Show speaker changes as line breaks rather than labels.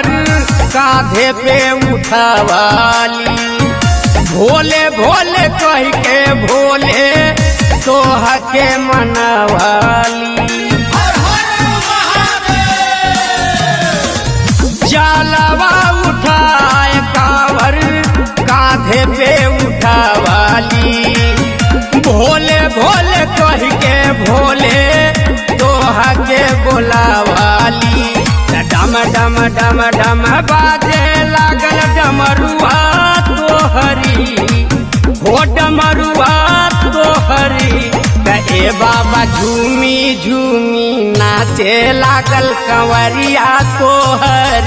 कांवर कांधे पे उठावाली। भोले भोले कह के भोले तोह के मनवाली। जलवा उठाए कांवर कांधे पे उठावाली। भोले भोले कह के भोले तोह के बोलावाली। डम डम डम डम बाजे लागल डमरुआ तोहरी हो डमरुआ तोहरी। ए बाबा झूमी झूमी नाचे लागल कंवरिया तोहरी।